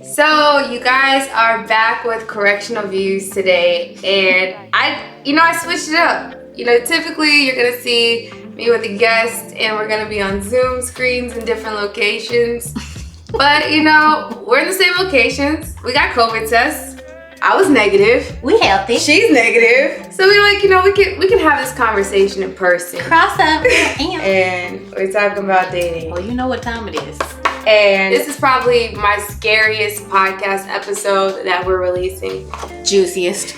So you guys are back with Correctional Views today, and I switched it up. Typically you're gonna see me with a guest, and we're gonna be on Zoom screens in different locations. But we're in the same locations. We got COVID tests. I was negative. We healthy. She's negative. So we can have this conversation in person. Crossover. And we're talking about dating. Well, you know what time it is. And this is probably my scariest podcast episode that we're releasing. Juiciest.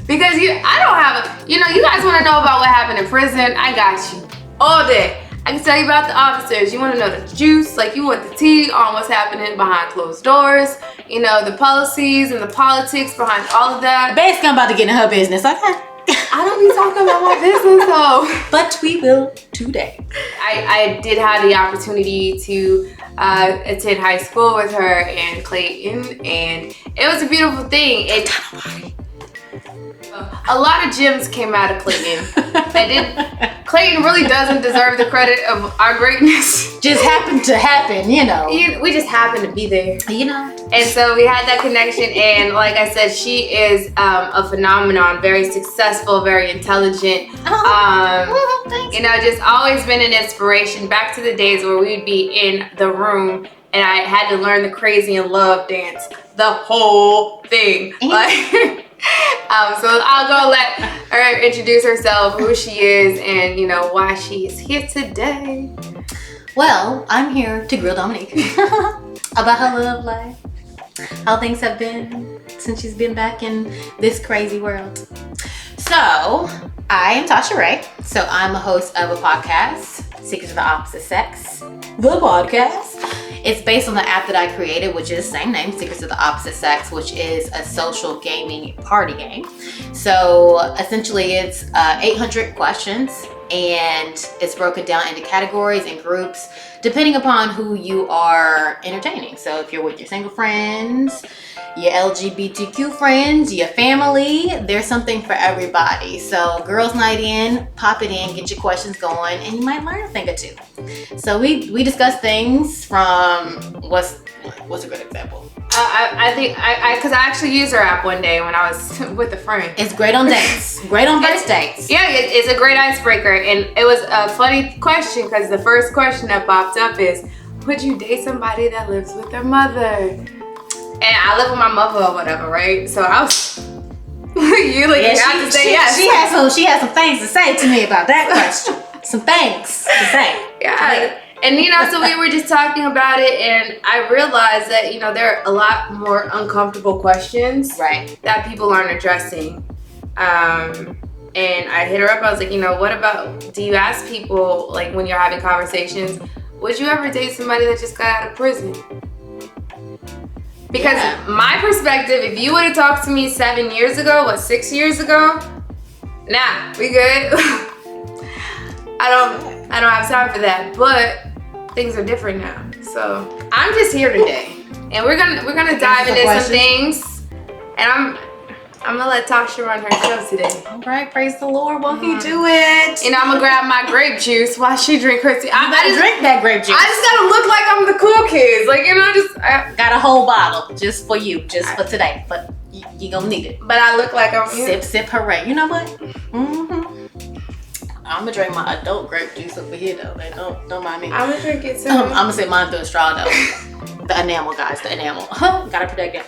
Because you guys want to know about what happened in prison. I got you all day. I can tell you about the officers. You want to know the juice, like you want the tea on what's happening behind closed doors. The policies and the politics behind all of that. Basically, I'm about to get in her business, okay? I don't be talking about my business though. But we will today. I did have the opportunity to attend high school with her and Clayton, and it was a beautiful thing. A lot of gems came out of Clayton. Clayton really doesn't deserve the credit of our greatness. Just happened to happen, We just happened to be there. And so we had that connection, and like I said, she is a phenomenon, very successful, very intelligent. Just always been an inspiration. Back to the days where we'd be in the room and I had to learn the Crazy in Love dance, the whole thing. So I'll go let her introduce herself, who she is, and why she is here today. Well, I'm here to grill Dominique about her love life, how things have been since she's been back in this crazy world. So, I am Tasha Ray. So, I'm a host of a podcast, Secrets of the Opposite Sex, the podcast. It's based on the app that I created, which is the same name, Secrets of the Opposite Sex, which is a social gaming party game. So essentially it's 800 questions, and it's broken down into categories and groups depending upon who you are entertaining. So if you're with your single friends, your LGBTQ friends, your family, there's something for everybody. So girls night in, pop it in, get your questions going, and you might learn a thing or two. So we discuss things from what's a good example? I think because I actually used her app one day when I was with a friend. It's great on dates. Great on first dates. Yeah, it's a great icebreaker, and it was a funny question because the first question that popped up is, would you date somebody that lives with their mother? And I live with my mother or whatever, right? So I was, you have to say yes. She had some things to say to me about that question. Some things to say. Yeah. And so we were just talking about it, and I realized that there are a lot more uncomfortable questions, right, that people aren't addressing. And I hit her up. I was like, what about? Do you ask people, like, when you're having conversations, would you ever date somebody that just got out of prison? Because my perspective, if you would have talked to me 7 years ago, 6 years ago, nah, we good. I don't have time for that, but things are different now. So I'm just here today, and we're gonna dive into some things, and I'm gonna let Tasha run her show today. All right, praise the Lord while he do it. And I'm gonna grab my grape juice while she drink her tea. I just drink that grape juice. I just gotta look like I'm the cool kids, I got a whole bottle just for you, just for today, but you gonna need it. But I look like I'm sip, hooray. You know what? I'm gonna drink my adult grape juice over here though. Like, don't mind me. I'm gonna drink it too. I'm gonna sip mine through a straw though. The enamel, guys, the enamel. Gotta protect it.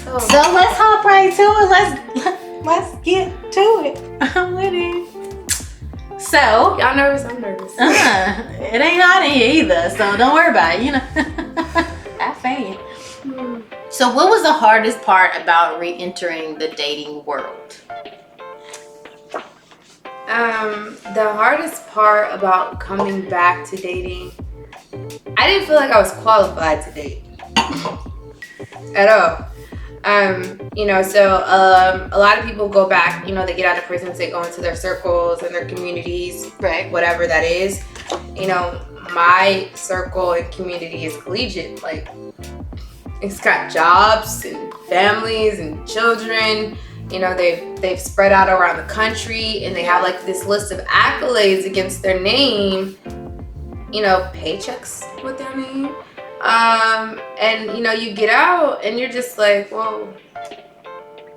Oh. So let's hop right to it. Let's get to it. I'm with it. So y'all nervous? I'm nervous. It ain't hot in here either, so don't worry about it. I feel you. So what was the hardest part about re-entering the dating world? The hardest part about coming back to dating, I didn't feel like I was qualified to date at all. So a lot of people go back, they get out of prison, they go into their circles and their communities, right? Whatever that is. My circle and community is collegiate. Like, it's got jobs and families and children. They've spread out around the country, and they have like this list of accolades against their name, paychecks with their name. And you know, you get out and you're just like, well,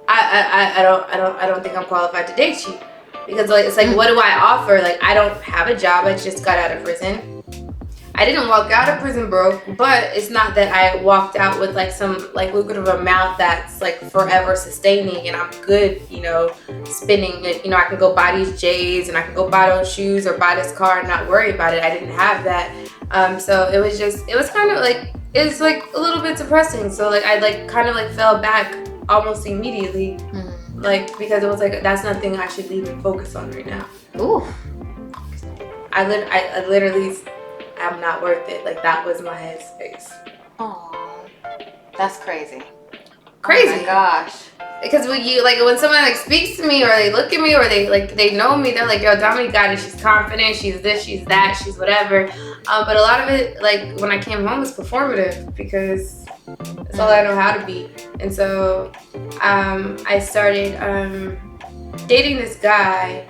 I don't think I'm qualified to date you, because like it's like, what do I offer? Like, I don't have a job. I just got out of prison. I didn't walk out of prison broke, but it's not that I walked out with like some like lucrative amount that's like forever sustaining and I'm good, you know, spending it. You know, I can go buy these J's and I can go buy those shoes or buy this car and not worry about it. I didn't have that. So it was kind of like, it's like a little bit depressing. So like I like kind of like fell back almost immediately, like, because it was like, that's nothing I should even focus on right now. Ooh. I literally, I'm not worth it. Like, that was my headspace. Oh, that's crazy. Crazy. Oh my gosh. Because when someone like speaks to me or they look at me or they know me, they're like, yo, Dominique got it. She's confident. She's this, she's that, she's whatever. But a lot of it, like when I came home, was performative because that's all I know how to be. And so I started dating this guy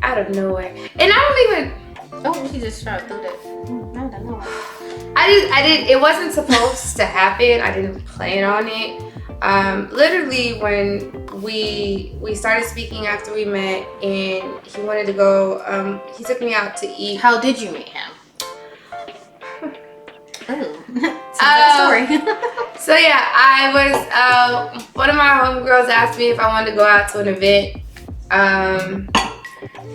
out of nowhere. And I don't even... Oh, she just shot through that. No, no. I did. It wasn't supposed to happen. I didn't plan on it. Literally, when we started speaking after we met, and he wanted to go. He took me out to eat. How did you meet him? Story. So yeah, I was. One of my homegirls asked me if I wanted to go out to an event.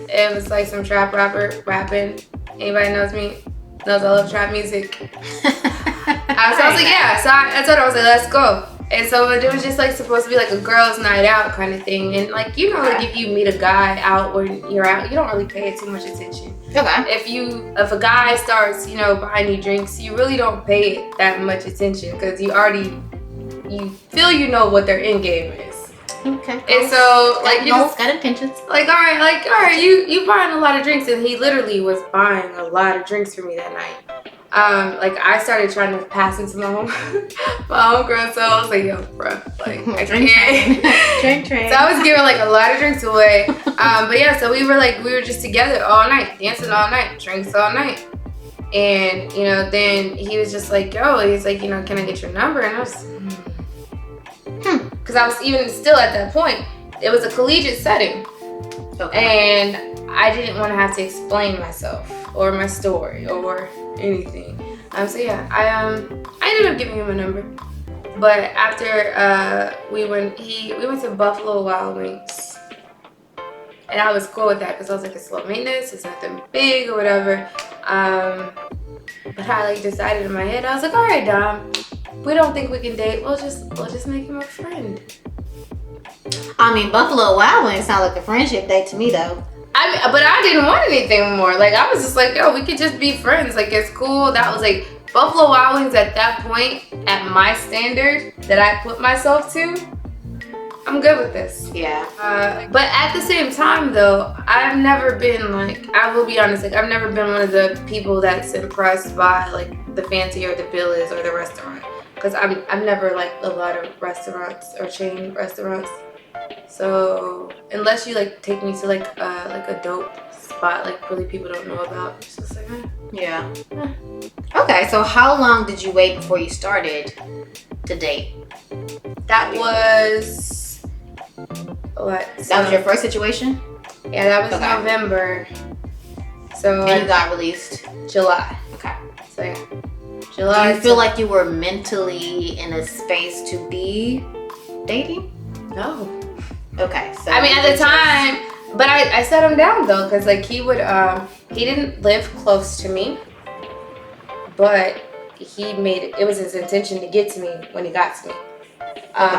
It was like some trap rapper rapping. Anybody knows me? Knows I love trap music. So I was like, yeah. So I told her, I was like, let's go. And so it was just like supposed to be like a girls' night out kind of thing. And like, you know, like if you meet a guy out or you're out, you don't really pay it too much attention. Okay. If a guy starts, you know, buying you drinks, you really don't pay it that much attention because you feel you know what their end game is. Okay. And so like you got intentions. Like all right, you buying a lot of drinks, and he literally was buying a lot of drinks for me that night. Like I started trying to pass into my homegirl, so I was like, yo, bro, like I can't. Drink. So I was giving like a lot of drinks away. But yeah, so we were just together all night, dancing all night, drinks all night. And you know, then he was just like, yo, he's like, you know, can I get your number? And I was because I was even still at that point, it was a collegiate setting. Okay. And I didn't want to have to explain myself or my story or anything. So yeah, I ended up giving him a number. But after we went to Buffalo Wild Wings. And I was cool with that because I was like, it's low maintenance, it's nothing big or whatever. But I like decided in my head, I was like, all right, Dom, we don't think we can date. We'll just make him a friend. I mean, Buffalo Wild Wings sound like a friendship date to me, though. But I didn't want anything more. Like, I was just like, yo, we could just be friends. Like, it's cool. That was like Buffalo Wild Wings at that point, at my standard that I put myself to. I'm good with this. Yeah. But at the same time, though, I've never been like, I will be honest, like, I've never been one of the people that's impressed by like the fancier the bill is or the restaurant. Because I've never liked a lot of restaurants or chain restaurants. So unless you like take me to like a dope spot like really people don't know about, it's just like yeah. Okay, so how long did you wait before you started to date? That was what? That was your first situation? Yeah, that was November. So and you got released July. Okay. So yeah. July. Do you feel like you were mentally in a space to be dating? No. Okay, so I mean at the time, but I set him down though, because like he didn't live close to me, but he made it was his intention to get to me when he got to me.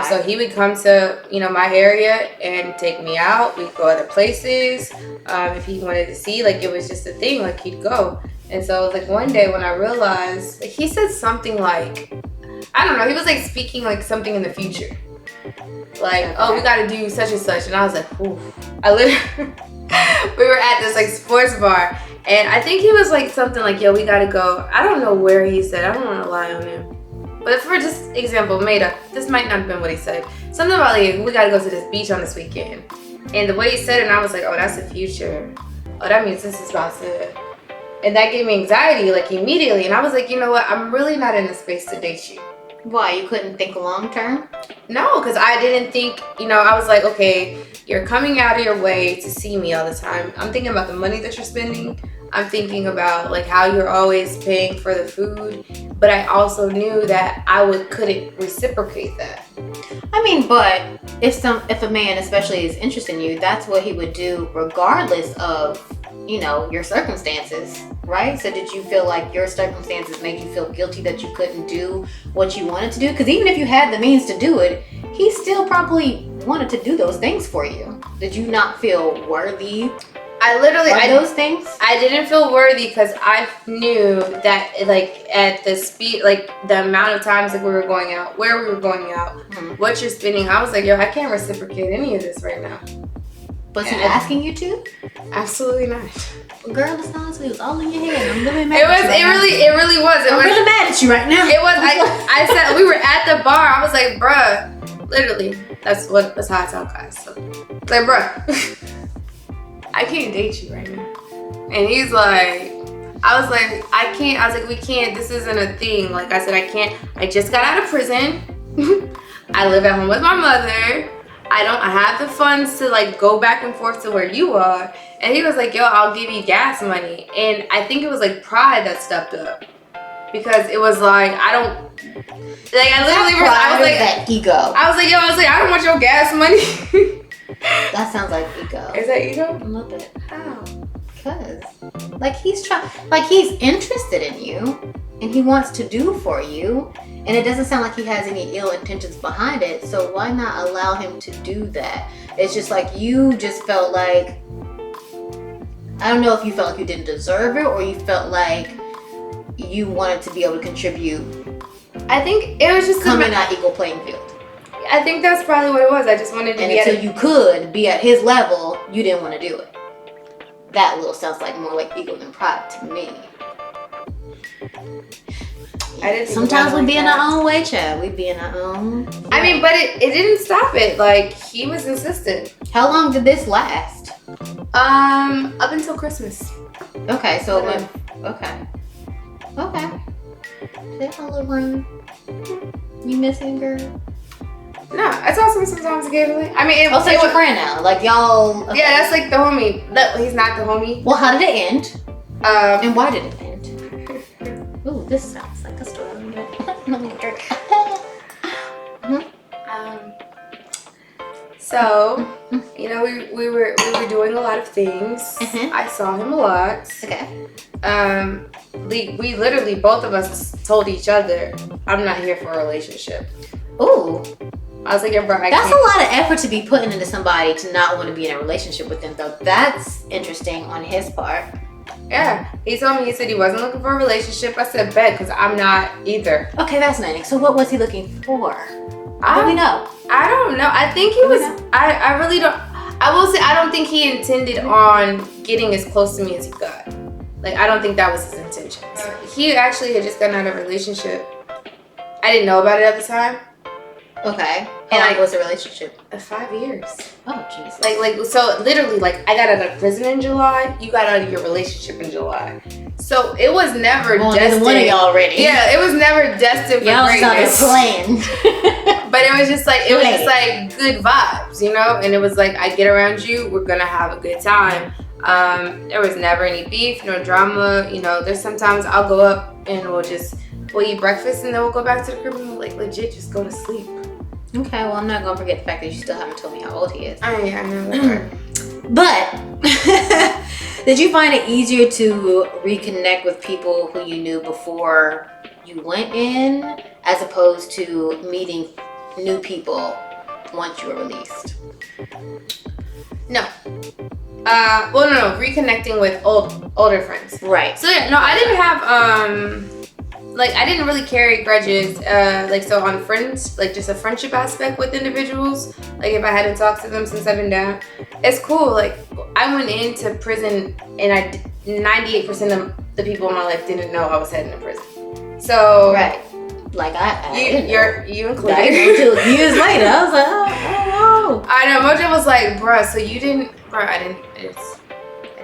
So he would come to, you know, my area and take me out. We'd go other places. If he wanted to see, like it was just a thing, like he'd go. And so like one day when I realized, like, he said something like, I don't know, he was like speaking like something in the future. Like, oh, we gotta do such and such. And I was like, ooh. We were at this like sports bar. And I think he was like something like, yo, we gotta go. I don't know where he said. I don't want to lie on him. But for just example, made up. This might not have been what he said. Something about like, we gotta go to this beach on this weekend. And the way he said it, and I was like, oh, that's the future. Oh, that means this is about to And that gave me anxiety, like, immediately. And I was like, you know what? I'm really not in the space to date you. Why? You couldn't think long term? No, because I didn't think, I was like, okay, you're coming out of your way to see me all the time. I'm thinking about the money that you're spending. I'm thinking about, like, how you're always paying for the food. But I also knew that I couldn't reciprocate that. I mean, but if a man especially is interested in you, that's what he would do regardless of, your circumstances, right? So did you feel like your circumstances made you feel guilty that you couldn't do what you wanted to do? Because even if you had the means to do it, he still probably wanted to do those things for you. Did you not feel worthy? Those things? I didn't feel worthy because I knew that, like, at the speed, like, the amount of times that we were going out, where we were going out, what you're spending, I was like, yo, I can't reciprocate any of this right now. Was he asking you to? Absolutely not. Girl, it's honestly, it was all in your head. I'm really mad. It really was. I'm really mad at you right now. It was. I said we were at the bar. I was like, bruh, literally. That's how I tell guys. So, like, bruh, I can't date you right now. And he's like, I was like, I can't. I was like, we can't. This isn't a thing. Like I said, I can't. I just got out of prison. I live at home with my mother. I have the funds to, like, go back and forth to where you are. And he was like, yo, I'll give you gas money. And I think it was, like, pride that stepped up. Because it was like, I literally was, I was like, that ego. I was like, I don't want your gas money. That sounds like ego. Is that ego? A little bit. How? Because, like, he's interested in you. And he wants to do for you. And it doesn't sound like he has any ill intentions behind it. So why not allow him to do that? It's just like you just felt like, I don't know if you felt like you didn't deserve it or you felt like you wanted to be able to contribute. I think it was just coming out equal playing field. I think that's probably what it was. I just wanted to be until you could be at his level, you didn't want to do it. That little sounds like more like ego than pride to me. Sometimes we be in our own way, Chad. We be in our own. Yeah. I mean, but it didn't stop it. Like, he was insistent. How long did this last? Up until Christmas. Okay, so okay. There's a little room. You missing, girl? No, I talk to him sometimes occasionally. I mean, so it's your friend now. Like, y'all. Okay. Yeah, that's like the homie. He's not the homie. Well, how did it end? And why did it end? Ooh, this sounds like a story. So, we were doing a lot of things. I saw him a lot. Okay. We literally, both of us told each other, I'm not here for a relationship. Ooh. I was like, yeah, bro, that's a lot of effort to be putting into somebody to not want to be in a relationship with them, though. That's interesting on his part. Yeah, he told me, he said he wasn't looking for a relationship. I said, bet, because I'm not either. Okay, fascinating. So what was he looking for? How do we know? I don't know. I think he was, I really don't, I will say, I don't think he intended on getting as close to me as he got. Like, I don't think that was his intention. He actually had just gotten out of a relationship. I didn't know about it at the time. Okay. And how long was the relationship? 5 years. Oh, Jesus. Like, so literally, like, I got out of prison in July. You got out of your relationship in July. So it was never destined. One of y'all already. Yeah, it was never destined for greatness. Y'all planned. But it was just like, good vibes, And it was like, I get around you, we're gonna have a good time. There was never any beef, no drama. There's sometimes I'll go up and we'll eat breakfast and then we'll go back to the crib and we'll, like, legit just go to sleep. Okay, well, I'm not gonna forget the fact that you still haven't told me how old he is. I mean, I know that. But did you find it easier to reconnect with people who you knew before you went in, as opposed to meeting new people once you were released? No. No. Reconnecting with older friends. Right. So yeah, no, I didn't have I didn't really carry grudges. So on friends, like, just a friendship aspect with individuals. Like, if I hadn't talked to them since I've been down, it's cool. Like, I went into prison and 98% of the people in my life didn't know I was heading to prison. So right. Like you included. Until years later, I was like, oh. I know. Mojo was like, bruh, so you didn't, bruh, I didn't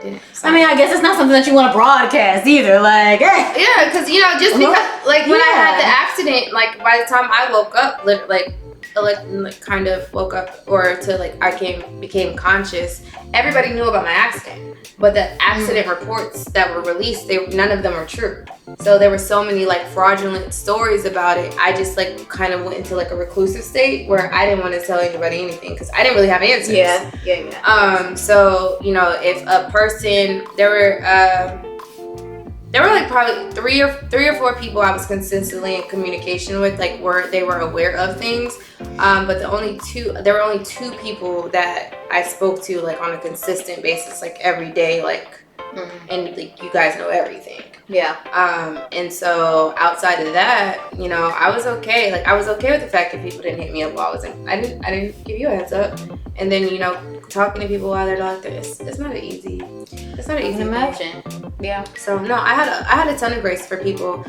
didn't. I mean, I guess it's not something that you want to broadcast either. Like, hey. Yeah, because just because like when I had the accident, like by the time I woke up, like kind of woke up or to like became conscious, everybody knew about my accident. But the accident reports that were released, none of them are true. So there were so many like fraudulent stories about it. I just like kind of went into like a reclusive state where I didn't want to tell anybody anything because I didn't really have answers. Yeah. So if a person, there were like probably three or four people I was consistently in communication with, like they were aware of things. But there were only two people that I spoke to like on a consistent basis, like every day, like, and like you guys know everything. Yeah. And so outside of that, I was okay. Like I was okay with the fact that people didn't hit me up while I didn't give you a heads up. And then talking to people while they're like this, it's not an easy. It's not an easy. Imagine. Yeah. So no, I had a ton of grace for people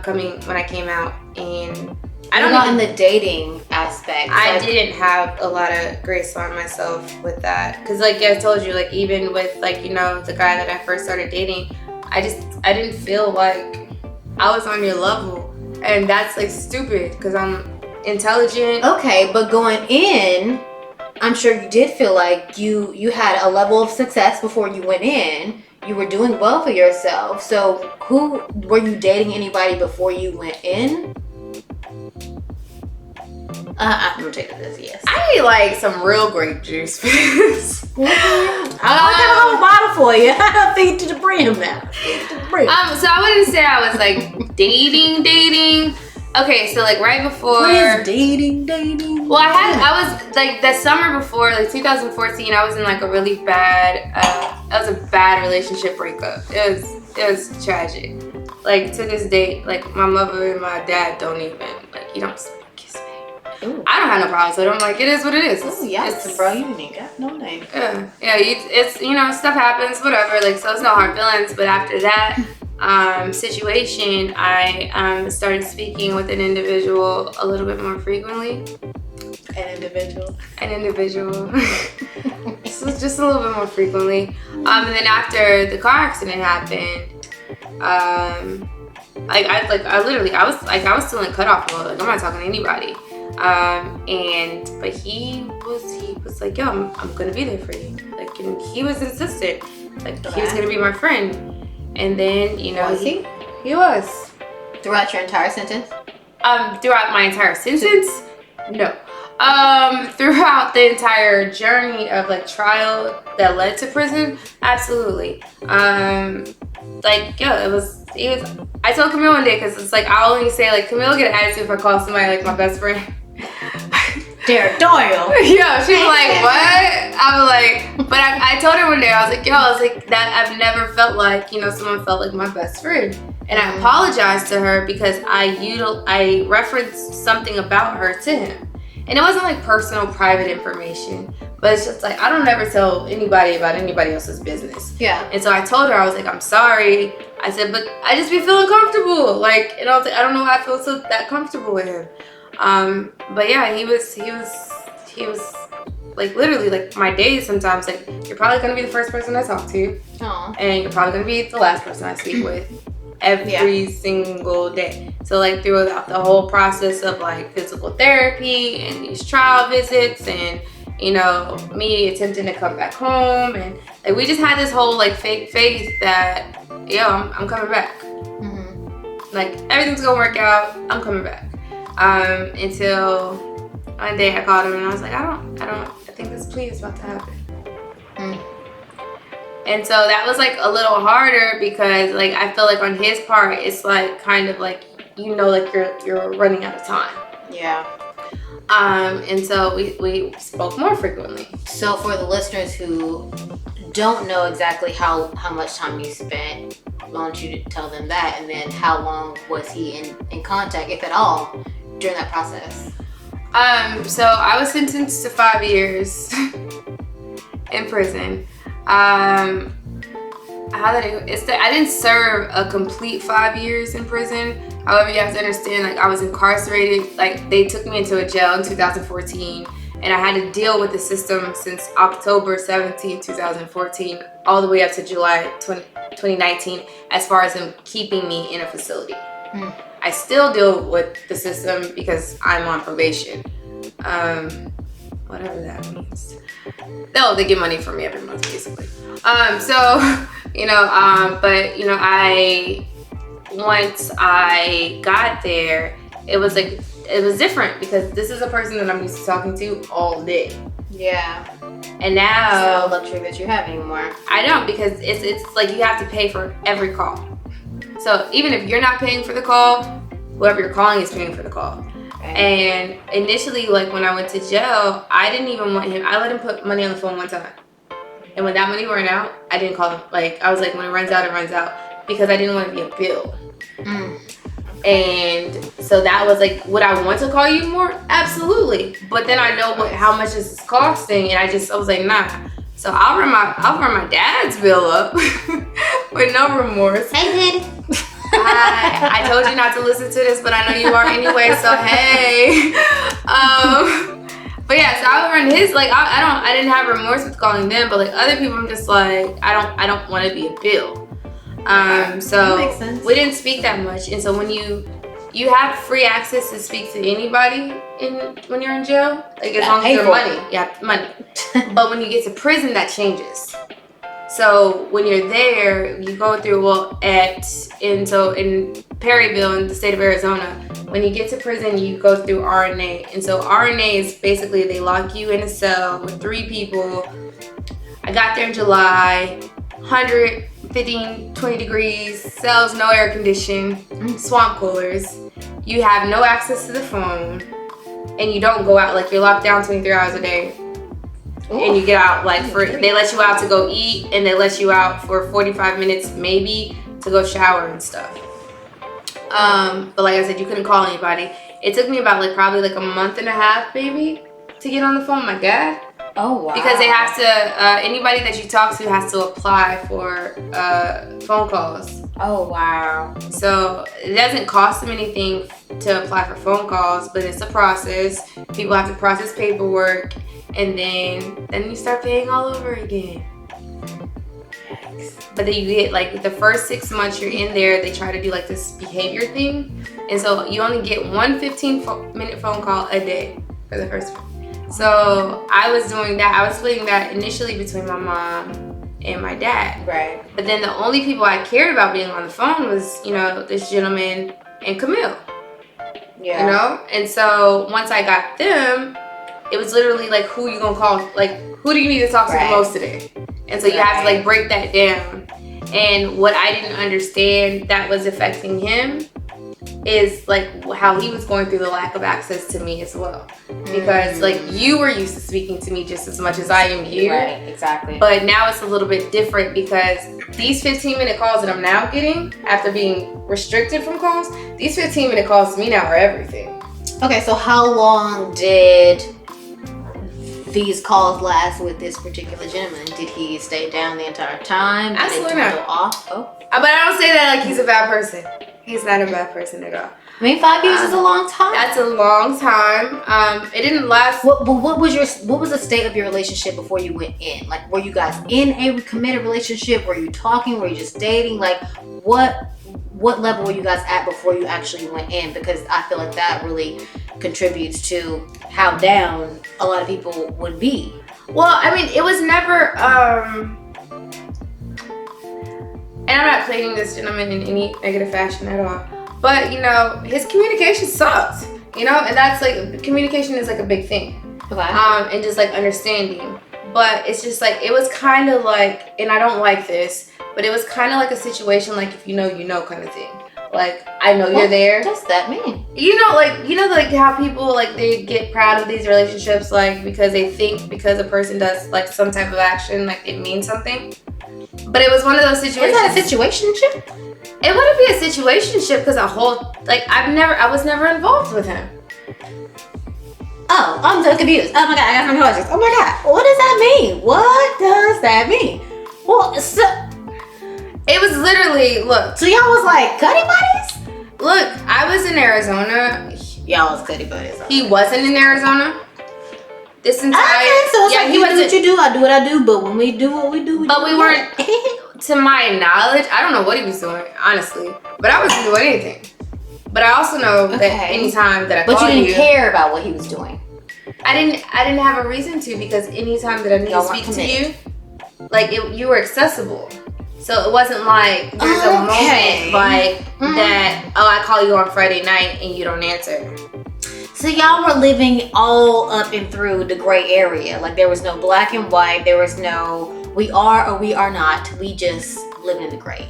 coming when I came out, and I don't know in the dating aspect. I didn't have a lot of grace on myself with that, because like I told you, like even with like the guy that I first started dating, I didn't feel like I was on your level, and that's like stupid because I'm intelligent. Okay, but going in, I'm sure you did feel like you had a level of success before you went in. You were doing well for yourself. So were you dating anybody before you went in? I'm gonna take this. Yes. I need like some real grape juice for this. I got a whole bottle for you. Feed to the brim now. So I wouldn't say I was like dating. Okay, so like right before. What is dating? Well, I was like the summer before, like 2014. I was in like a really bad. It was a bad relationship breakup. It was tragic. Like to this day, like my mother and my dad don't even like. You don't kiss me. Ooh. I don't have no problems with them. Like it is what it is. Oh yeah, bro, you ain't got no name. Yeah. It's stuff happens, whatever. Like so, it's no hard feelings. But after that situation, I started speaking with an individual a little bit more frequently. An individual. So just a little bit more frequently. And then after the car accident happened, I was still in cutoff mode. Like I'm not talking to anybody. But he was like, yo, I'm gonna be there for you. Like, and he was insistent. Like he was gonna be my friend. And then was he? He was. Throughout your entire sentence? Throughout my entire sentence? No. Throughout the entire journey of like trial that led to prison, absolutely. It was. I told Camille one day because it's like I only say like Camille get an attitude if I call somebody like my best friend. Derek Doyle. Yo, she was like, what? I was like, but I told her one day, I was like, that I've never felt like, someone felt like my best friend. And I apologized to her because I referenced something about her to him. And it wasn't like personal, private information, but it's just like, I don't ever tell anybody about anybody else's business. Yeah. And so I told her, I was like, I'm sorry. I said, but I just be feeling comfortable. Like, and I was like, I don't know why I feel so that comfortable with him. But yeah, he was like literally like my days sometimes, like you're probably gonna be the first person I talk to. Aww. And you're probably gonna be the last person I speak with every single day. So like throughout the whole process of like physical therapy and these trial visits and me attempting to come back home, and like we just had this whole like fake faith that I'm coming back. Mm-hmm. Like everything's gonna work out, I'm coming back. Until one day I called him and I was like, I think this plea is about to happen. And so that was like a little harder because like I feel like on his part it's like kind of like like you're running out of time. Yeah. And so we spoke more frequently. So for the listeners who don't know exactly how much time you spent, why don't you tell them that, and then how long was he in contact, if at all, during that process? So I was sentenced to 5 years in prison. I didn't serve a complete 5 years in prison. However, you have to understand, like I was incarcerated. Like they took me into a jail in 2014, And I had to deal with the system since October 17, 2014, all the way up to July 2019, as far as them keeping me in a facility. I still deal with the system because I'm on probation. Whatever that means. No, they get money from me every month, basically. Once I got there, it was different because this is a person that I'm used to talking to all day. Yeah. And now, it's no luxury that you have anymore. I don't, because it's like you have to pay for every call. So even if you're not paying for the call, whoever you're calling is paying for the call. And initially, like when I went to jail, I didn't even want him. I let him put money on the phone one time. And when that money ran out, I didn't call him. Like, I was like, when it runs out, it runs out. Because I didn't want to be a bill. And so that was like, would I want to call you more? Absolutely. But then I know how much this is costing. And I was like, nah. So I'll run my dad's bill up with no remorse. Hey, Daddy. I told you not to listen to this, but I know you are anyway, so hey. But yeah, so I would run his, like, I didn't have remorse with calling them, but like other people, I'm just like, I don't want to be a bill. So that makes sense. We didn't speak that much, and so when you have free access to speak to anybody when you're in jail, like as long as you're money, money. But when you get to prison, that changes. So when you're there, you go through in Perryville in the state of Arizona, when you get to prison, you go through RNA. And so RNA is basically they lock you in a cell with 3 people. I got there in July, 115, 20 degrees, cells, no air condition, swamp coolers. You have no access to the phone, and you don't go out, like you're locked down 23 hours a day. Ooh. And you get out they let you out to go eat, and they let you out for 45 minutes maybe to go shower and stuff. But like I said, you couldn't call anybody. It took me about probably a month and a half maybe to get on the phone with my dad. Oh wow. Because they have to, anybody that you talk to has to apply for phone calls. Oh wow. So it doesn't cost them anything to apply for phone calls, but it's a process. People have to process paperwork. And then you start paying all over again. But then you get the first 6 months you're in there, they try to do this behavior thing. And so you only get one 15-minute phone call a day for the first one. So I was doing that. I was splitting that initially between my mom and my dad. Right. But then the only people I cared about being on the phone was, this gentleman and Camille. Yeah. And so once I got them, it was literally who you gonna call? Who do you need to talk to the most today? And so you have to break that down. And what I didn't understand that was affecting him is how he was going through the lack of access to me as well. Because you were used to speaking to me just as much as I am you. Right, exactly. But now it's a little bit different because these 15-minute calls that I'm now getting after being restricted from calls, these 15-minute calls to me now are everything. Okay, so how long did these calls last with this particular gentleman? Did he stay down the entire time? Did Absolutely it not. Off? Oh. But I don't say that like he's a bad person. He's not a bad person at all. I mean, 5 years is a long time. That's a long time. It didn't last. What was the state of your relationship before you went in? Were you guys in a committed relationship? Were you talking? Were you just dating? What level were you guys at before you actually went in? Because I feel like that really contributes to how down a lot of people would be. Well, I mean, it was never, and I'm not blaming this gentleman in any negative fashion at all, but his communication sucked, and that's communication is a big thing. Okay. And just understanding, but it's just it was kind of and I don't like this, but it was kind of a situation if you know kind of thing. I know you're there. What does that mean? How people they get proud of these relationships because they think because a person does some type of action it means something. But it was one of those situations. Is that a situationship? It wouldn't be a situationship because I was never involved with him. Oh, I'm so confused. Oh my god, I got some questions. Oh my god, what does that mean? What does that mean? Well, so it was literally So y'all was cuddy buddies? Look, I was in Arizona. Y'all was cuddy buddies. He wasn't in Arizona. this entire so it's yeah, like he you do wasn't. what you do, I do what I do. But when we do what we do, But we weren't. To my knowledge, I don't know what he was doing, honestly. But I wasn't doing anything. But I also know that anytime that I but called you didn't care about what he was doing. I didn't have a reason to, because anytime that I needed to speak to you, like you were accessible. So it wasn't like there's a moment like that. Oh, I call you on Friday night and you don't answer. So y'all were living all up and through the gray area. Like there was no black and white. There was no we are or we are not. We just live in the gray.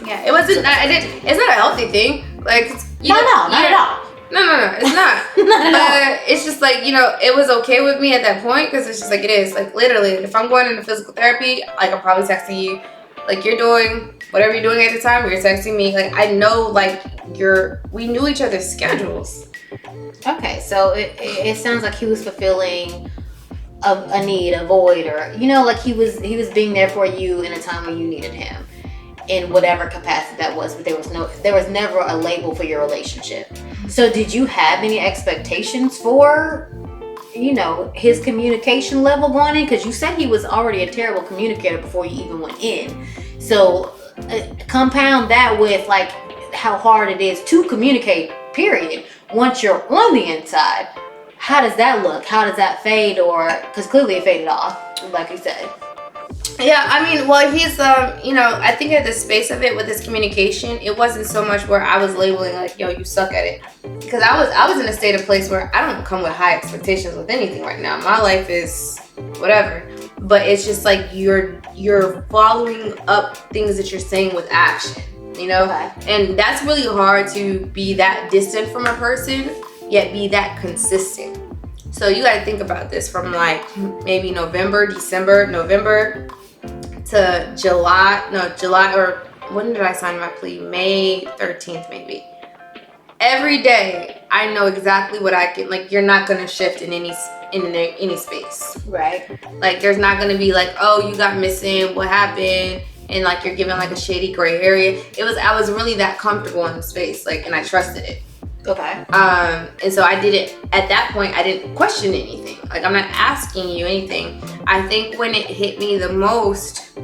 Yeah, it wasn't. It's not a healthy thing. Like not at all. No, it's not. But it's just like, it was okay with me at that point, because it's just like it is. Like literally, if I'm going into physical therapy, like I'm probably texting you. Like you're doing whatever you're doing at the time, you're texting me. Like I know, like we knew each other's schedules. Okay, so it sounds like he was fulfilling a need, a void, or like he was being there for you in a time when you needed him, in whatever capacity that was. But there was never a label for your relationship. So did you have any expectations for his communication level going in? Because you said he was already a terrible communicator before you even went in. So compound that with like how hard it is to communicate, period, once you're on the inside. How does that look? How does that fade? Or because clearly it faded off, like you said. Yeah, I mean, well, he's I think at the space of it with his communication, it wasn't so much where I was labeling like, yo, you suck at it, because I was in a state of place where I don't come with high expectations with anything right now. My life is whatever, but it's just like you're following up things that you're saying with action, Okay. And that's really hard, to be that distant from a person yet be that consistent. So you got to think about this from like maybe November to July, or when did I sign my plea? May 13th, maybe. Every day, I know exactly what I can. Like, you're not gonna shift in any space, right? Like, there's not gonna be like, oh, you got missing, what happened, and like you're given like a shady gray area. I was really that comfortable in the space, like, and I trusted it. Okay. And so I didn't, at that point, I didn't question anything. Like, I'm not asking you anything. I think when it hit me the most,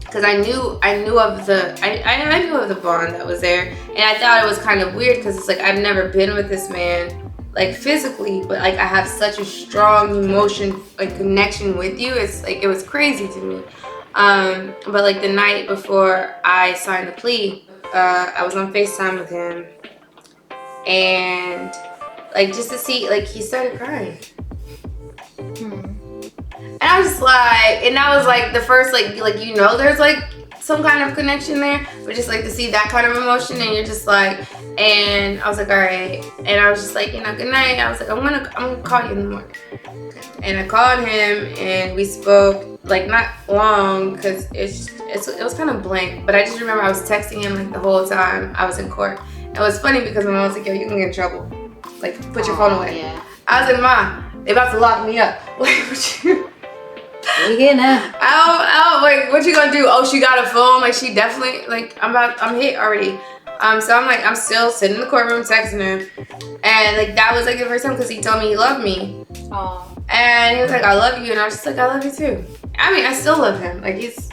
because I knew of the bond that was there, and I thought it was kind of weird, because it's like I've never been with this man, like physically, but like I have such a strong emotion, like connection with you. It's like it was crazy to me. But like the night before I signed the plea, I was on FaceTime with him. And like just to see, like he started crying, and I was just like, and that was like the first like there's like some kind of connection there, but just like to see that kind of emotion, and you're just like, and I was like, all right, and I was just like, good night. I was like, I'm gonna call you in the morning, and I called him, and we spoke like not long, because it was kind of blank, but I just remember I was texting him like the whole time I was in court. It was funny because my mom was like, yo, you can get in trouble. Like, put your phone away. Yeah. I was like, Mom, they about to lock me up. Like, what you... What you getting at? Like, what you gonna do? Oh, she got a phone. Like, she definitely, like, I'm hit already. So I'm like, I'm still sitting in the courtroom texting him. And, like, that was, like, the first time, because he told me he loved me. Oh. And he was like, I love you. And I was just like, I love you too. I mean, I still love him. Like, he's,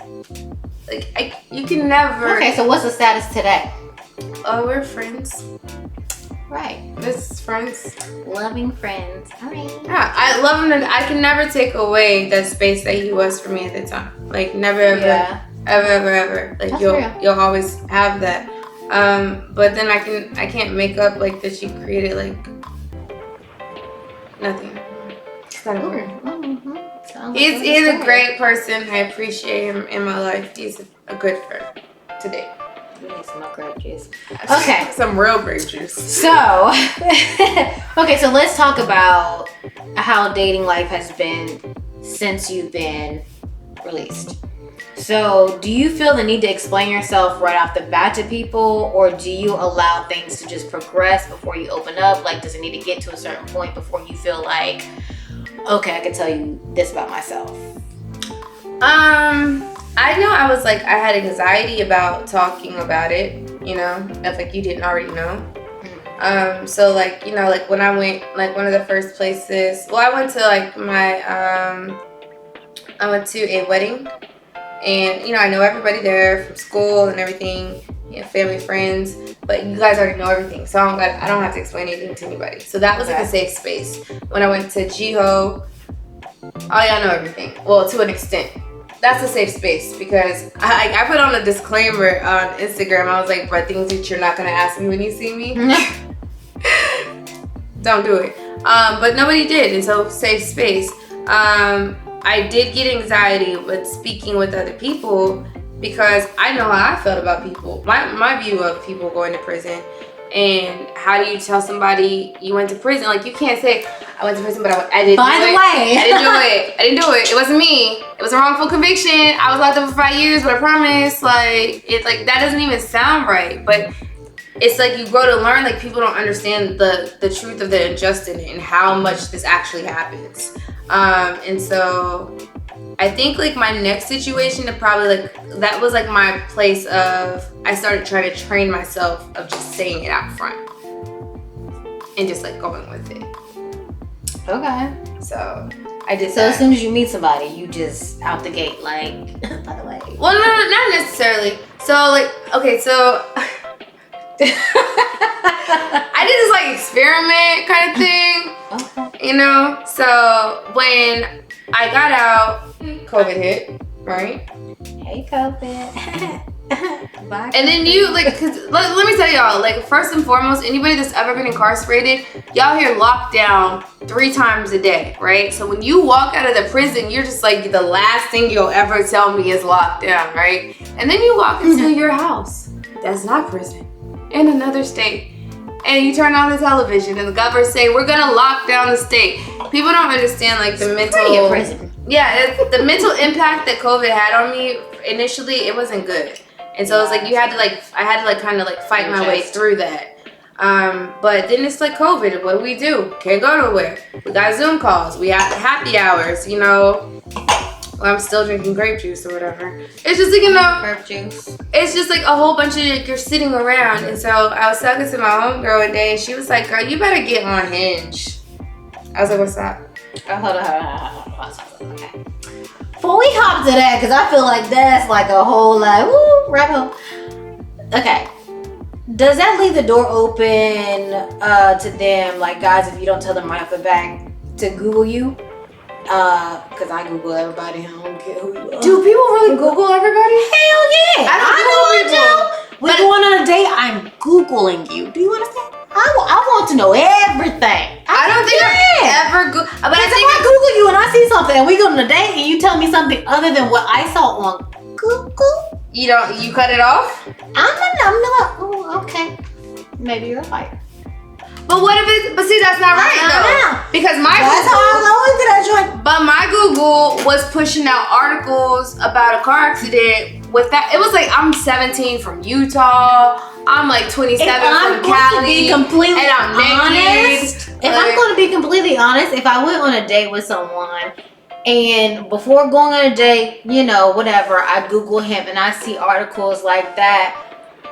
like, you can never... Okay, so what's the status today? Oh, we're friends. Right. This is friends. Loving friends. All right. Yeah, I love him. I can never take away that space that he was for me at the time. Like, never, ever, ever. Like, you'll always have that. But then I can't make up like that you created like nothing. It's kind of weird. Mm-hmm. He's a great person. I appreciate him in my life. He's a good friend today. We need some more grape juice. Okay. Some real grape juice. So, okay, so let's talk about how dating life has been since you've been released. So, do you feel the need to explain yourself right off the bat to people, or do you allow things to just progress before you open up? Like, does it need to get to a certain point before you feel like, okay, I can tell you this about myself? I know I had anxiety about talking about it, if like you didn't already know. So like, you know, like when I went, like one of the first places, well, I went to like I went to a wedding, and you know, I know everybody there from school and everything, you know, family, friends, but you guys already know everything, so I don't have to explain anything to anybody. So that was like a safe space. When I went to Jiho, oh yeah, I know everything. Well, to an extent. That's a safe space because I put on a disclaimer on Instagram. I was like, but things that you're not gonna ask me when you see me, don't do it. But nobody did, and so safe space. I did get anxiety with speaking with other people because I know how I felt about people. My view of people going to prison. And how do you tell somebody you went to prison? Like, you can't say, I went to prison, but I didn't do it. By the way. I didn't do it. It wasn't me. It was a wrongful conviction. I was locked up for 5 years, but I promise, like, it's like, that doesn't even sound right. But it's like you grow to learn, like, people don't understand the truth of the injustice in it and how much this actually happens. And so I think like my next situation to probably like, that was like my place of, I started trying to train myself of just saying it out front and just like going with it. Okay. So I did So that. as soon as you meet somebody, you just out the gate, like, by the way. Well, no, not necessarily. So like, okay, so I did this like experiment kind of thing. Okay. You know, so when I got out, COVID hit, right? Hey, COVID. Bye. And then you, like, cause let me tell y'all, like, first and foremost, anybody that's ever been incarcerated, y'all hear locked down 3 times a day, right? So when you walk out of the prison, you're just like, the last thing you'll ever tell me is locked down, right? And then you walk into your house. That's not prison. In another state. And you turn on the television and the governor say, we're gonna lock down the state. People don't understand like the mental prison. Yeah, the mental impact that COVID had on me initially, it wasn't good. And so it's like I had to kind of like fight my way through that. But then it's like COVID, what do? Can't go nowhere. We got Zoom calls, we have happy hours, you know. Well, I'm still drinking grape juice or whatever. It's just like, you know, Grape juice. it's just like a whole bunch of like, you're sitting around. And so I was talking to my homegirl one day and she was like, girl, you better get on Hinge. I was like, what's that? Hold on. Okay. Before we hop to that, because I feel like that's like a whole like, woo, rabbit hole. Okay. Does that leave the door open to them, like guys, if you don't tell them right off the bat, to Google you? Because I Google everybody. I don't care who you are. Do people really Google everybody? Hell yeah! I don't know. We're going on a date. I'm Googling you. Do you understand? I want to know everything. I don't think I've ever Googled. But Because if I Google you and I see something and we go on a date and you tell me something other than what I saw on Google, you cut it off? I'm not. Oh, okay. Maybe you're a liar. But what if it? But see, that's not right though. Because my That's how I know into that joint. But my Google was pushing out articles about a car accident with that. It was like I'm 17 from Utah. I'm like 27 from Cali. And I'm naked. If I'm going to be completely honest, if I went on a date with someone and before going on a date, you know, whatever, I Google him and I see articles like that,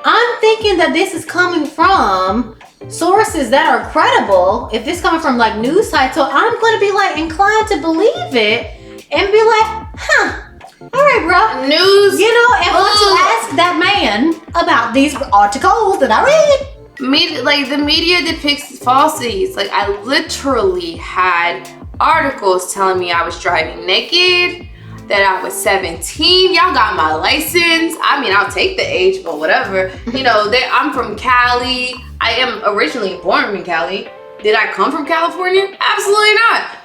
I'm thinking that this is coming from sources that are credible. If it's coming from like news sites, so I'm going to be like inclined to believe it and be like, all right, bro. News. You know, and want to ask that man about these articles that I read. Like the media depicts falsities. Like I literally had articles telling me I was driving naked, that I was 17. Y'all got my license. I mean, I'll take the age, but whatever. You know, I'm from Cali. I am originally born in Cali. Did I come from California? Absolutely not.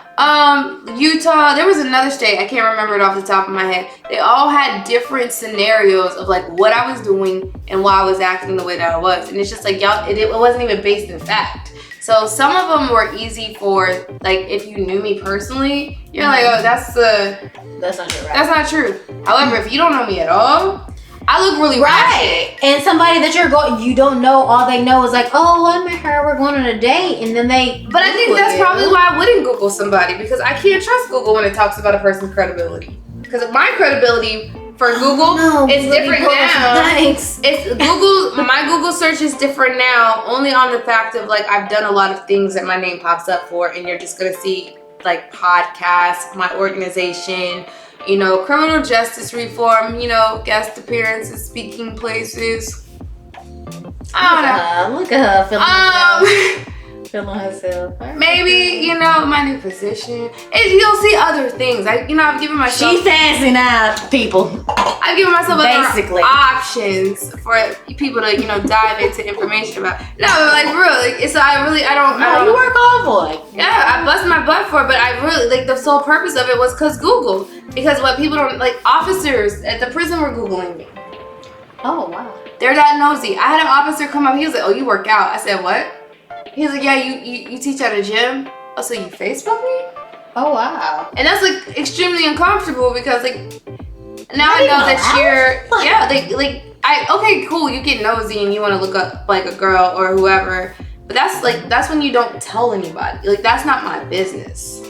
Utah, there was another state, I can't remember it off the top of my head. They all had different scenarios of like what I was doing and why I was acting the way that I was. And it's just like, y'all, it wasn't even based in fact. So some of them were easy for, like, if you knew me personally, you're like, oh, that's not true, right? That's not true. However, if you don't know me at all, I look really right. And somebody that you don't know, all they know is like, oh, I met her, we're going on a date, and then they. But I think that's probably why I wouldn't Google somebody, because I can't trust Google when it talks about a person's credibility. Because my credibility for Google. No, it's different now. Thanks. It's Google. My Google search is different now, only on the fact of like I've done a lot of things that my name pops up for, and you're just gonna see like podcasts, my organization, you know, criminal justice reform, you know, guest appearances, speaking places. I don't know. Look at her feeling herself. Maybe, you know, my new position. You'll see other things. I've given myself. She fancy now, people. I've given myself basically other options for people to, you know, dive into information about. No, like real, like I don't. You work hard for it. Yeah, I bust my butt for it, but I really like the sole purpose of it was because Google. Because what people don't like, officers at the prison were Googling me. Oh wow. They're that nosy. I had an officer come up. He was like, "Oh, you work out?" I said, "What?" He was like, "Yeah, you teach at a gym." Oh, so you Facebook me? Oh wow. And that's like extremely uncomfortable because like now I know that you're okay, cool. You get nosy and you want to look up like a girl or whoever, but that's when you don't tell anybody. Like that's not my business.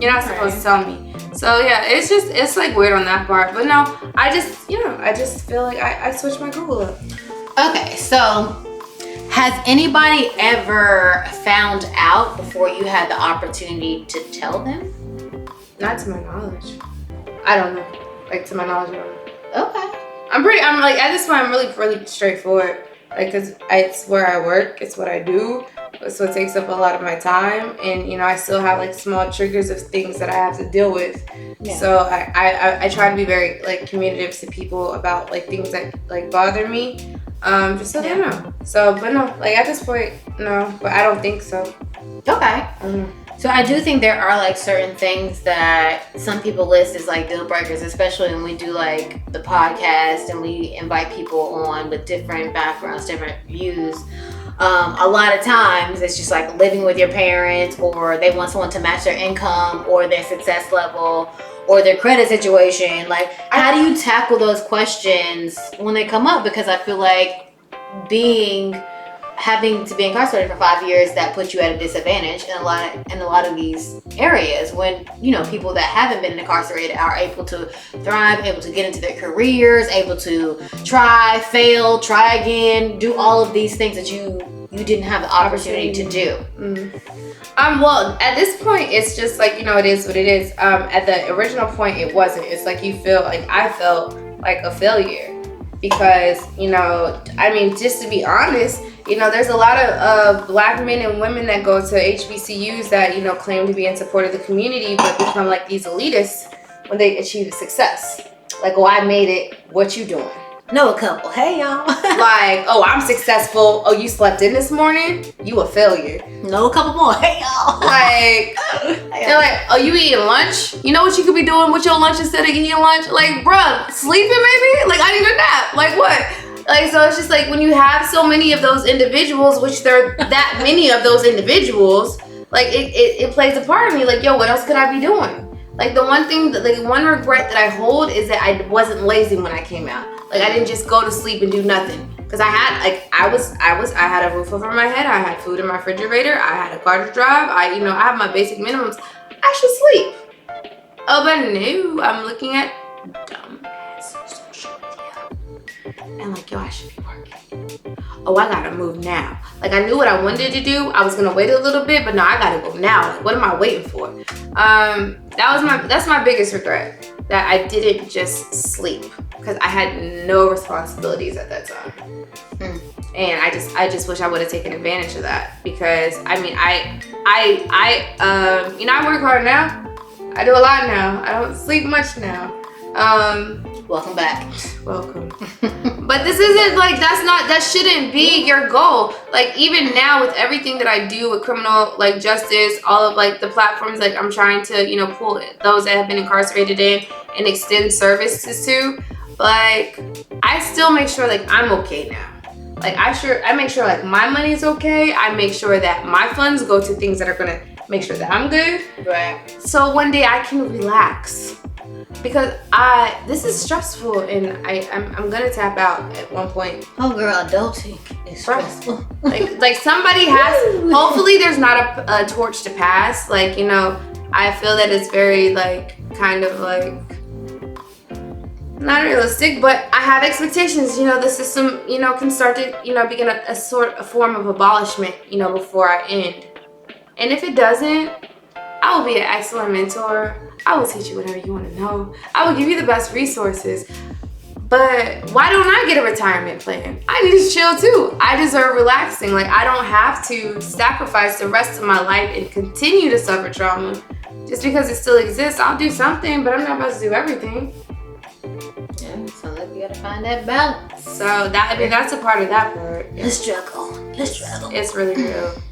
You're not supposed to tell me. So yeah, it's like weird on that part. But no, I just feel like I switched my Google up. Okay, so has anybody ever found out before you had the opportunity to tell them? Not to my knowledge. I don't know. Like to my knowledge, I don't know. Okay. I'm like at this point I'm really straightforward. Like, cause it's where I work, it's what I do, so it takes up a lot of my time, and you know I still have like small triggers of things that I have to deal with. Yeah. So I try to be very like communicative to people about like things that like bother me, just so they know. So, but no, like at this point, no, but I don't think so. Okay. So I do think there are like certain things that some people list as like deal breakers, especially when we do like the podcast and we invite people on with different backgrounds, different views. A lot of times it's just like living with your parents, or they want someone to match their income or their success level or their credit situation. Like, how do you tackle those questions when they come up? Because I feel like having to be incarcerated for 5 years, that puts you at a disadvantage in a lot of these areas, when you know people that haven't been incarcerated are able to thrive, able to get into their careers, able to try, fail, try again, do all of these things that you didn't have the opportunity to do. Well, at this point it's just like, you know, it is what it is. At the original point it wasn't. It's like I felt like a failure because, you know, I mean, just to be honest, you know, there's a lot of black men and women that go to HBCUs that, you know, claim to be in support of the community, but become like these elitists when they achieve success. Like, oh, I made it. What you doing? Know a couple. Hey, y'all. Like, oh, I'm successful. Oh, you slept in this morning? You a failure. Know a couple more. Hey, y'all. Like, they're like, oh, you eating lunch? You know what you could be doing with your lunch instead of eating lunch? Like, bruh, sleeping maybe? Like, I need a nap. Like, what? Like, so it's just like when you have so many of those individuals, which there are that many of those individuals, like it plays a part in me. Like, yo, what else could I be doing? Like the one regret that I hold is that I wasn't lazy when I came out. Like I didn't just go to sleep and do nothing. Cause I had I had a roof over my head. I had food in my refrigerator. I had a car to drive. I have my basic minimums. I should sleep. Oh, but no, I'm looking at dumbass social media. And like, yo, I should be working. Oh, I gotta move now. Like I knew what I wanted to do. I was gonna wait a little bit, but no, I gotta go now. Like, what am I waiting for? That's my biggest regret. That I didn't just sleep because I had no responsibilities at that time. And I just wish I would have taken advantage of that, because I mean I work hard now. I do a lot now. I don't sleep much now. Welcome back. Welcome. But this isn't like, that shouldn't be your goal. Like even now with everything that I do with criminal like justice, all of like the platforms like I'm trying to, pull those that have been incarcerated in and extend services to, like I still make sure like I'm okay now. Like I make sure like my money's okay. I make sure that my funds go to things that are gonna make sure that I'm good. Right. So one day I can relax. Because this is stressful, and I'm gonna tap out at one point. Oh girl, adulting is stressful. like somebody has. Hopefully, there's not a torch to pass. Like I feel that it's very like kind of like not realistic, but I have expectations. The system, can start to, begin a form of abolishment, before I end. And if it doesn't, I will be an excellent mentor. I will teach you whatever you want to know. I will give you the best resources. But why don't I get a retirement plan? I need to chill too. I deserve relaxing. Like, I don't have to sacrifice the rest of my life and continue to suffer trauma. Just because it still exists, I'll do something, but I'm not about to do everything. Yeah, so like you gotta find that balance. So that's a part of that part. The struggle. It's really real.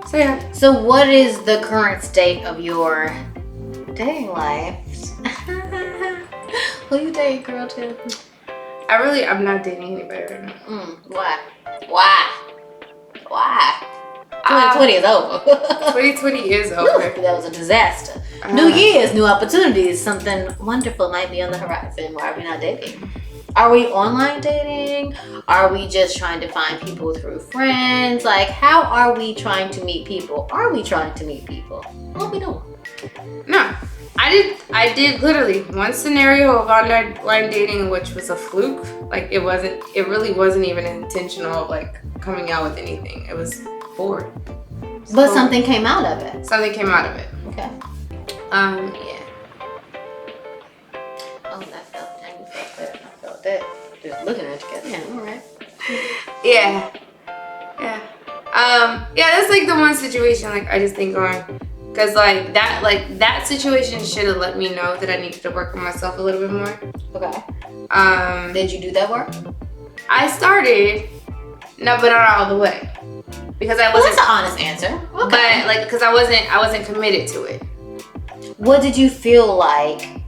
So yeah. So what is the current state of your dating life? Who you dating, girl, too? I'm not dating anybody right now. Why? 2020 is over. 2020 is over. That was a disaster. New Year's, new opportunities. Something wonderful might be on the horizon. Why are we not dating? Are we online dating? Are we just trying to find people through friends? Like, how are we trying to meet people? Are we trying to meet people? What are we doing? No. I did literally one scenario of online dating, which was a fluke. Like, it really wasn't even intentional, like, coming out with anything. It was bored. But something came out of it. Something came out of it. Okay. Yeah. Oh, that felt that. I felt that. Just looking at you. Yeah, all right. Yeah. That's like the one situation, like, I just think on. Because that situation should have let me know that I needed to work on myself a little bit more. Okay. Did you do that work? I started, no, but not all the way, because I wasn't. That's an honest answer. Okay. But because I wasn't committed to it. What did you feel like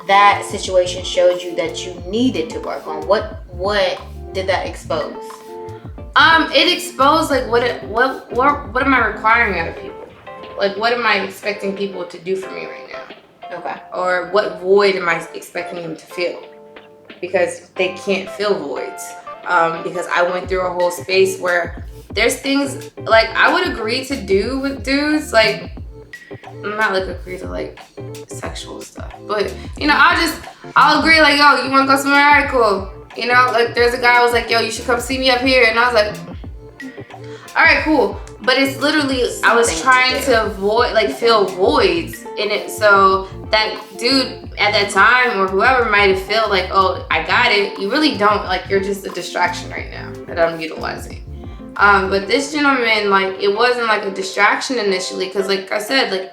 that situation showed you that you needed to work on? What did that expose? It exposed like what am I requiring out of people? Like, what am I expecting people to do for me right now? Okay. Or what void am I expecting them to fill? Because they can't fill voids. Because I went through a whole space where there's things like I would agree to do with dudes, like not like agree to like sexual stuff, but I'll agree like, yo, you want to go somewhere? All right, cool. Like there's a guy I was like, yo, you should come see me up here, and I was like, all right, cool. But it's literally, I was trying to avoid, like, fill voids in it. So that dude at that time or whoever might have felt like, oh, I got it. You really don't. Like, you're just a distraction right now that I'm utilizing. But this gentleman, like, it wasn't like a distraction initially. Because, like I said, like,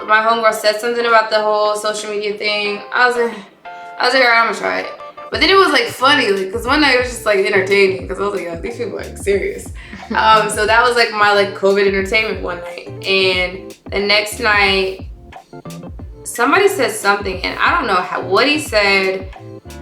my homegirl said something about the whole social media thing. I was like, all right, I'm going to try it. But then it was like funny, like, because one night it was just like entertaining, because I was like, yo, these people are like serious. So that was like my like COVID entertainment one night. And the next night, somebody said something, and I don't know what he said,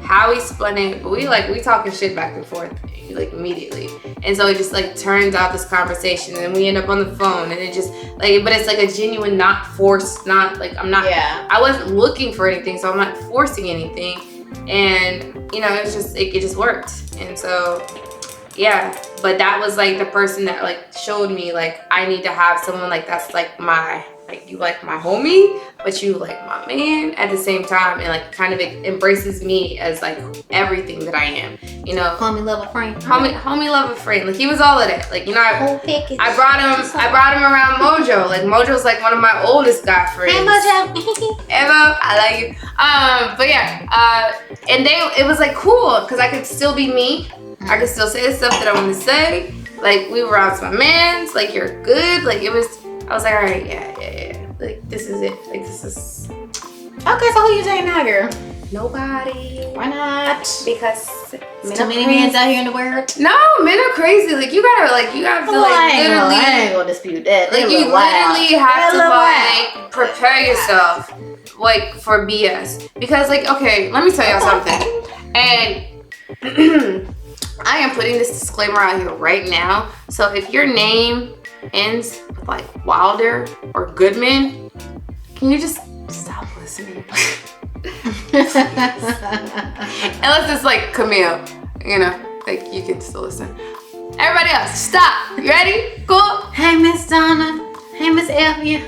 how he spun it, but we talking shit back and forth like immediately. And so it just like turns out this conversation, and then we end up on the phone, and it just like, but it's like a genuine, not forced, not like I wasn't looking for anything, so I'm not forcing anything. And it just worked. And so but that was like the person that like showed me like I need to have someone like that's like you like my homie, but you like my man at the same time, and like kind of embraces me as like everything that I am, Homie, love a friend. Homie, love a friend. Like he was all of that. Like I brought him around Mojo. Like Mojo's like one of my oldest guy friends. Hey Mojo. Emma, I like you. But yeah, and it was like cool because I could still be me. I could still say the stuff that I want to say. Like we were out to my mans. Like you're good. Like it was. I was like, all right, yeah. Like this is it. Like this is. Okay, so who you dating now, girl? Nobody. Why not? Because too many men out here in the world. No, men are crazy. Like you have to literally. I ain't gonna dispute that. Like you literally have to like prepare yourself like for BS. Because like, okay, let me tell y'all something. And I am putting this disclaimer out here right now. So if your name ends with like Wilder or Goodman, can you just stop listening? Unless it's like Camille, like you can still listen. Everybody else, stop. You ready? Cool? Hey, Miss Donna. Hey, Miss Elvia.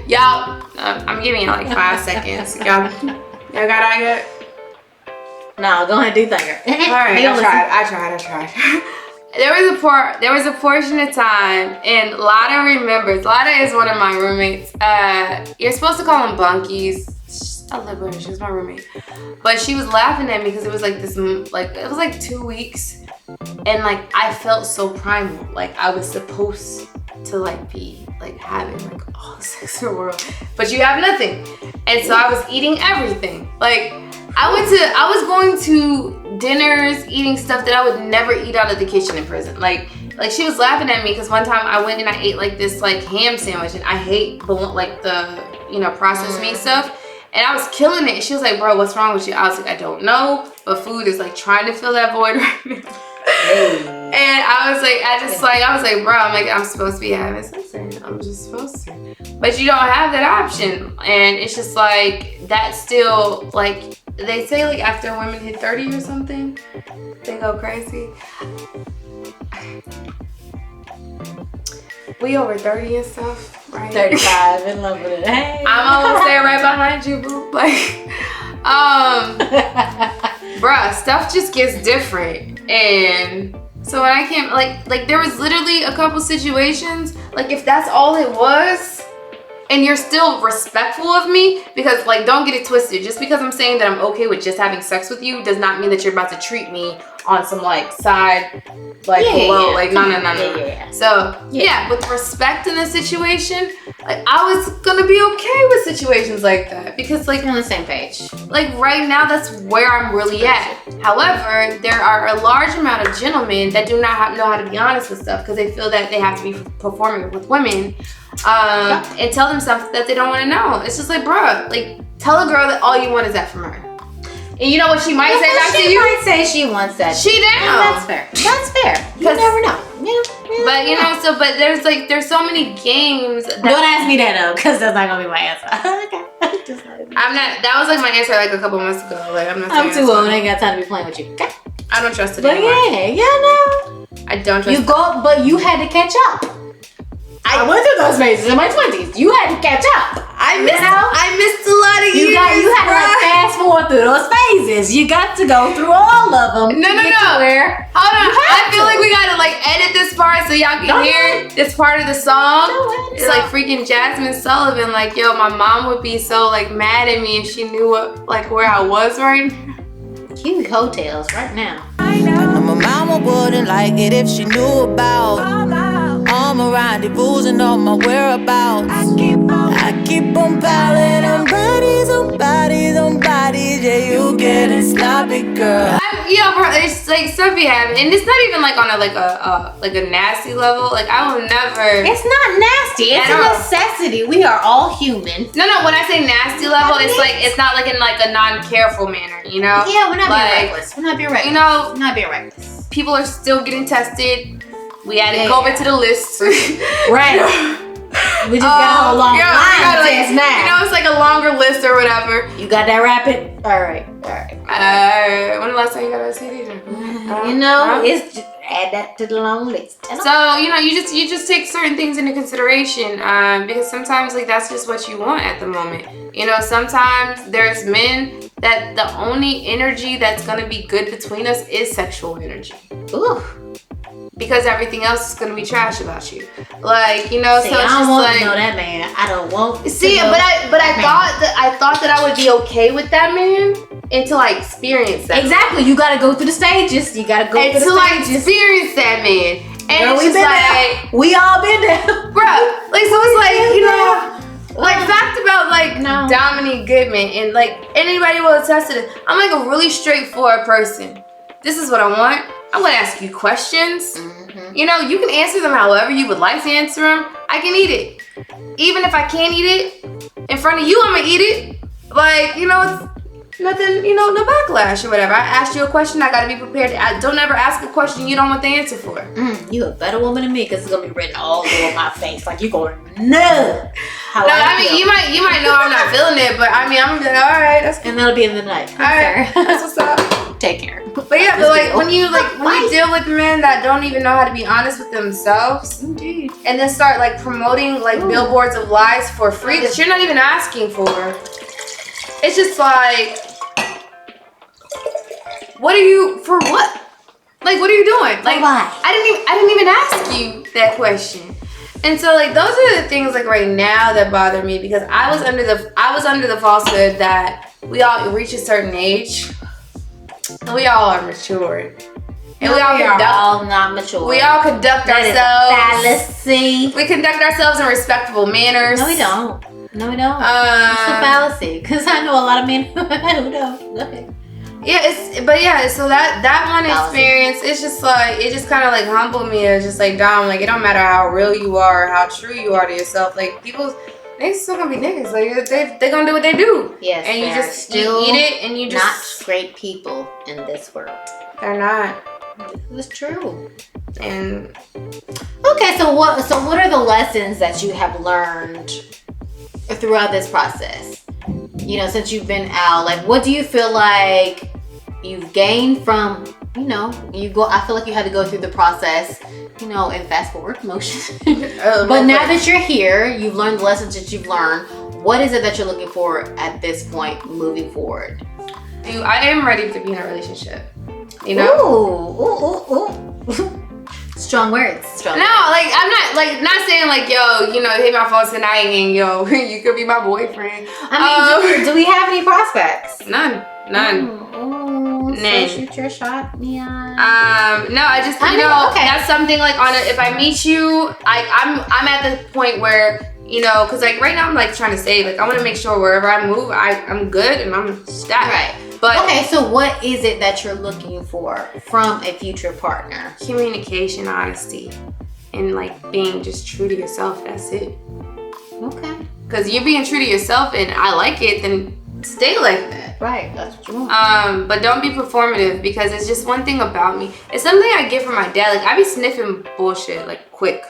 Y'all, I'm giving you like 5 seconds. Y'all I got I yet? No, go ahead, do thinker. Alright, I tried. There was a portion of time, and Lada remembers. Lada is one of my roommates. You're supposed to call them bunkies. I love her. She was my roommate, but she was laughing at me because it was like this, like it was like 2 weeks, and like I felt so primal, like I was supposed to like be like having like all the sex in the world, but you have nothing, and so I was eating everything. Like I was going to dinners, eating stuff that I would never eat out of the kitchen in prison. Like she was laughing at me because one time I went and I ate like this like ham sandwich, and I hate like the processed meat stuff. And I was killing it. And she was like, bro, what's wrong with you? I was like, I don't know. But food is like trying to fill that void right now. Hey. And I was like, bro, I'm supposed to be having sex. I'm just supposed to. But you don't have that option. And it's just like, that's still like, they say like after women hit 30 or something, they go crazy. We over 30 and stuff, right? 35, in love with it. Hey. I'm almost there right behind you, boo. Like, bruh, stuff just gets different. And so when I came, like there was literally a couple situations, like if that's all it was, and you're still respectful of me, because like, don't get it twisted. Just because I'm saying that I'm okay with just having sex with you does not mean that you're about to treat me on some like side, like below, like no. Yeah. So yeah, with respect in this situation, like I was gonna be okay with situations like that because like on the same page. Like right now, that's where I'm really at. However, there are a large amount of gentlemen that do not know how to be honest with stuff because they feel that they have to be performing with women, and tell them stuff that they don't want to know. It's just like, bruh, like tell a girl that all you want is that from her. And you know what she might say back to you? She might say she wants that. She down. That's fair. That's fair. You never know. But you know, but there's so many games. Don't ask me that though, because that's not gonna be my answer. Okay. I'm not. That was like my answer like a couple months ago. Like I'm not. I'm too old. I ain't got time to be playing with you. Okay. I don't trust it anymore. But no. I don't trust. But you had to catch up. I went through those phases in my 20s. You had to catch up. I missed a lot of years. You had to like fast forward through those phases. You got to go through all of them. No. Hold on. I feel like we gotta like edit this part so y'all can hear this part of the song. It's like freaking Jasmine Sullivan. Like, yo, my mom would be so like mad at me if she knew where I was right now. Cute hotels right now. I know my mama wouldn't like it if she knew about all my rendezvous and all my whereabouts. I keep on piling on bodies, yeah, you getting sloppy, girl. Bro, it's like stuff you have, and it's not even like on a nasty level. Like I will never. It's not nasty. It's a necessity. We are all human. No. When I say nasty level, it's like it's not like in like a non-careful manner. You know? Yeah, we're not being reckless. We're not being reckless. You know, we're not being reckless. People are still getting tested. We added COVID to the list. Right. We just got a long line test now. You know, it's like a longer list or whatever. You got that rapid? All right. When the last time you got a CD? It's just add that to the long list. So, you just take certain things into consideration because sometimes like that's just what you want at the moment. You know, sometimes there's men that the only energy that's gonna be good between us is sexual energy. Ooh. Because everything else is gonna be trash about you, like you know. See, so it's I don't just want like, to know that man. I don't want. See, but I thought that I would be okay with that man until I experienced that. Exactly, you gotta go through the stages. You gotta go through the stages. Until I experience that man, and girl, it's just like we all been there, bro. Like so, it's like like fact about like Dominique Goodman and like anybody will attest to this. I'm like a really straightforward person. This is what I want. I'm gonna ask you questions. Mm-hmm. You know, you can answer them however you would like to answer them. I can eat it. Even if I can't eat it in front of you, I'm gonna eat it. Like, you know, it's nothing, you know, no backlash or whatever. I asked you a question, I gotta be prepared. Don't ever ask a question you don't want the answer for. You a better woman than me because it's gonna be written all over my face. Like you gonna know how I mean, feel. you might know I'm not feeling it, but I mean, I'm gonna be like, all right, that's cool. And that'll be in the night. All right, that's what's up. Take care. But yeah, but like when you deal with men that don't even know how to be honest with themselves, indeed, and then start like promoting like billboards of lies for free that you're not even asking for, it's just like what are you for? What? Like, what are you doing? Like, why? I didn't even ask you that question. And so, like, those are the things, like, right now that bother me, because I was under the falsehood that we all reach a certain age and we all are matured. And we are all not mature. We all conduct ourselves. Fallacy. We conduct ourselves in respectable manners. No, we don't. No, we don't. It's a fallacy. Because I know a lot of men who don't. Go ahead. Yeah, so that one Fallacy. experience, it's just like, it just kind of like humbled me. It's just like, Dom, like, it don't matter how real you are, how true you are to yourself. Like, people, they still gonna be niggas. Like, they gonna do what they do. Yes, and you just still eat it, and you just not great people in this world. They're not. It's true. And okay, so what are the lessons that you have learned throughout this process? You know, since you've been out, like, what do you feel like you've gained from, you know, I feel like you had to go through the process, you know, in fast forward motion. But now that you're here, you've learned the lessons that you've learned. What is it that you're looking for at this point moving forward? I am ready to be in a relationship. You know? Ooh. Strong words. Strong No, words. like, I'm not saying like, yo, you know, hit my phone tonight and yo, you could be my boyfriend. I mean, do we have any prospects? None. None. None. So shoot your shot, Neon. No, I just, you know, okay. That's something like if I meet you, I'm at the point where, you know, because like right now I'm like trying to save, like I want to make sure wherever I move, I'm good and I'm stacked. Right. But okay, so what is it that you're looking for from a future partner? Communication, honesty, and like being just true to yourself. That's it. Okay. Because you're being true to yourself and I like it, then stay like that. Right, that's what you want. But don't be performative, because it's just one thing about me. It's something I get from my dad. Like, I be sniffing bullshit, like, quick.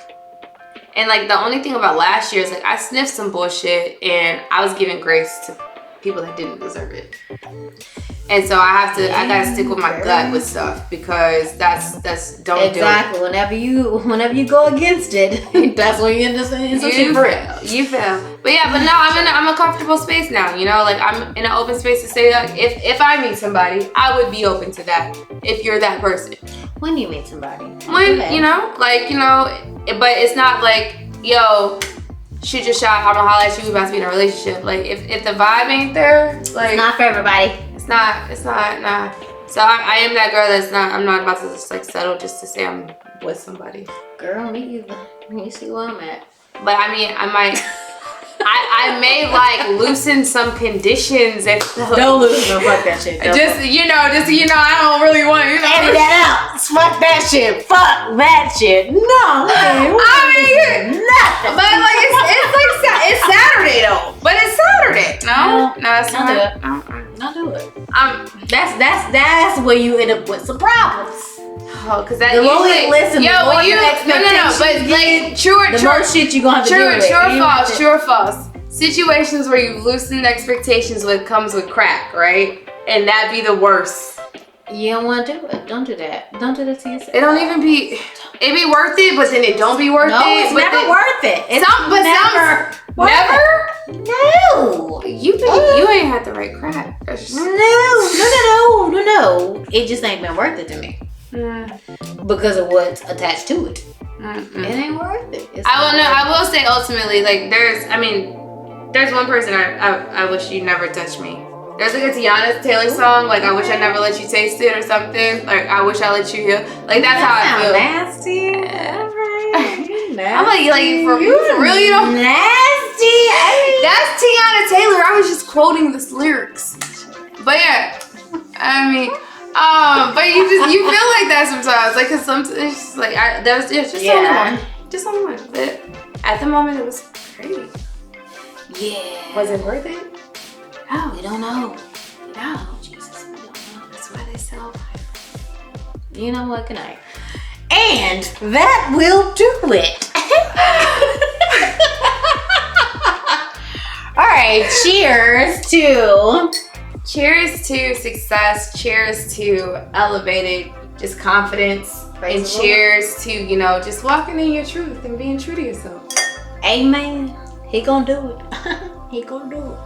And, like, the only thing about last year is, like, I sniffed some bullshit and I was giving grace to people that didn't deserve it. And so I gotta stick with my gut with stuff, because that's don't exactly. do it. Whenever you go against it, that's when you end up in some shit. You fail. But yeah, but now I'm in a comfortable space now, you know, like I'm in an open space to say that if I meet somebody, I would be open to that if you're that person. When you meet somebody. When, you know, like, you know, but it's not like, yo, shoot your shot, I'm gonna holler at you, we about to be in a relationship. Like, if the vibe ain't there, like, it's not for everybody. It's not, nah. So I am that girl I'm not about to just like settle just to say I'm with somebody. Girl, me either. You see where I'm at. But I mean, I may like loosen some conditions if don't loosen no, fuck that shit. Just you know, I don't really want, you know. Edit that out. Fuck that shit. Fuck that shit. No. I mean, nothing. But like it's Saturday though. But it's Saturday. No, it's not. Not do it. That's where you end up with some problems. Oh, cause that the more you listen, the more your expectations but like the more shit you gonna have to deal with. True or false. Situations where you loosen expectations comes with crack, right? And that'd be the worst. You don't want to do it. Don't do that. Don't do that to yourself. It don't even be. It be worth it, but then it don't be worth it. No, it's never worth it. It's never. No. You ain't had the right crack. No. It just ain't been worth it to me. Because of what's attached to it. It ain't worth it. I will say ultimately, like there's one person I wish you never touched me. There's like a Tiana Taylor song, like I wish I never let you taste it or something. Like I wish I let you hear. Like that's how I feel. Nasty. Nasty. I'm like for real, you know? Nasty. That's Tiana Taylor. I was just quoting the lyrics. But yeah, I mean. But you feel like that sometimes, like, cause sometimes it's just like just only one. But at the moment, it was crazy. Yeah. Was it worth it? No, we don't know. No, Jesus, we don't know. That's why they sell. You know what? Good night. And that will do it. All right. Cheers to success. Cheers to elevated, just confidence. And cheers to, you know, just walking in your truth and being true to yourself. Amen. He gonna do it. He gonna do it.